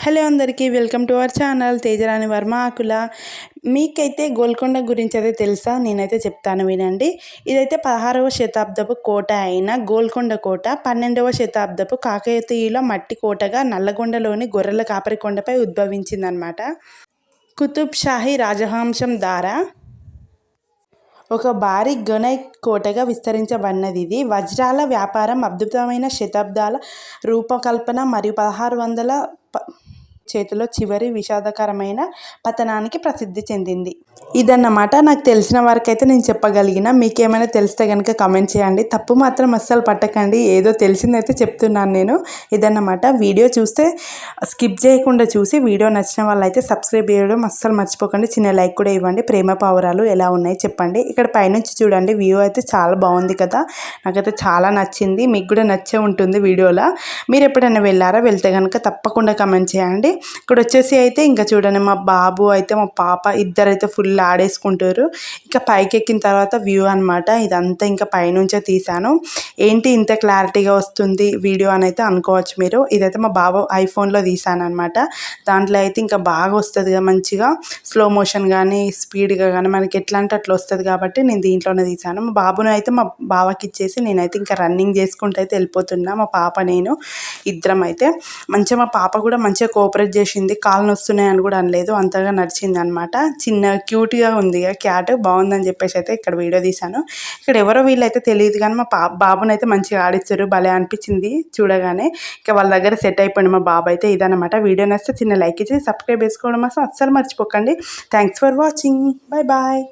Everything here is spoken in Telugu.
హలో అందరికీ welcome to our channel Tejarani Varma Akula. మీకైతే గోల్కొండ గురించి అయితే తెలుసా? నేనైతే చెప్తాను వినండి. ఇదైతే 16వ శతాబ్దపు కోట అయిన గోల్కొండ కోట 12వ శతాబ్దపు కాకతీయుల మట్టి కోటగా నల్లగొండలోని గొర్రెల కాపరి కొండపై ఉద్భవించిందనమాట. కుతుబ్ షాహీ రాజవంశం ద్వారా ఒక భారీ గ్రానైట్ కోటగా విస్తరించబడినది. ఇది వజ్రాల వ్యాపారం, అద్భుతమైన శతాబ్దాల రూపకల్పన మరియు 1600 చేతిలో చివరి విషాదకరమైన పతనానికి ప్రసిద్ధి చెందింది. ఇదన్నమాట నాకు తెలిసిన వరకు అయితే నేను చెప్పగలిగిన. మీకేమైనా తెలిస్తే కనుక కమెంట్ చేయండి. తప్పు మాత్రం అస్సలు పట్టకండి. ఏదో తెలిసిందైతే చెప్తున్నాను నేను. ఇదన్నమాట. వీడియో చూస్తే స్కిప్ చేయకుండా చూసి వీడియో నచ్చిన వాళ్ళైతే సబ్స్క్రైబ్ చేయడం అస్సలు మర్చిపోకండి. చిన్న లైక్ కూడా ఇవ్వండి. ప్రేమ పావురాలు ఎలా ఉన్నాయి చెప్పండి. ఇక్కడ పైనుంచి చూడండి, వ్యూ అయితే చాలా బాగుంది కదా. నాకైతే చాలా నచ్చింది. మీకు కూడా నచ్చే ఉంటుంది వీడియోలో. మీరు ఎప్పుడైనా వెళ్ళారా? వెళ్తే కనుక తప్పకుండా కమెంట్ చేయండి. ఇక్కడ వచ్చేసి అయితే ఇంకా చూడండి, మా బాబు అయితే మా పాప ఇద్దరైతే ఫుల్ ఆడేసుకుంటారు. ఇంకా పైకి ఎక్కిన తర్వాత వ్యూ అనమాట. ఇదంతా ఇంకా పైనుంచే తీసాను. ఏంటి ఇంత క్లారిటీగా వస్తుంది వీడియో అని అయితే అనుకోవచ్చు మీరు. ఇదైతే మా బాబు ఐఫోన్లో తీసాను అనమాట. దాంట్లో అయితే ఇంకా బాగా వస్తుంది కదా, మంచిగా స్లో మోషన్ కానీ స్పీడ్గా కానీ మనకి ఎట్లా అంటే అట్లా వస్తుంది కాబట్టి నేను దీంట్లోనే తీసాను. మా బాబును అయితే మా బావకి ఇచ్చేసి నేనైతే ఇంకా రన్నింగ్ చేసుకుంటూ అయితే వెళ్ళిపోతున్నా. మా పాప నేను ఇద్దరం అయితే మంచిగా, మా పాప కూడా మంచిగా కోఆపరేట్ చేసింది. కాళ్ళు వస్తున్నాయని కూడా అనలేదు, అంతగా నడిచింది అనమాట. చిన్న క్యూట్గా ఉంది క్యాట్, బాగుందని చెప్పేసి అయితే ఇక్కడ వీడియో తీశాను. ఇక్కడ ఎవరో వీళ్ళైతే తెలియదు కానీ మా బాబుని అయితే మంచిగా ఆడిస్తారు. భలే అనిపించింది చూడగానే. ఇంకా వాళ్ళ దగ్గర సెట్ అయిపోయింది మా బాబు అయితే. ఇదన్నమాట. వీడియో నచ్చితే చిన్న లైక్ ఇచ్చి సబ్స్క్రైబ్ చేసుకోవడం అసలు అస్సలు మర్చిపోకండి. Thanks for watching. Bye bye.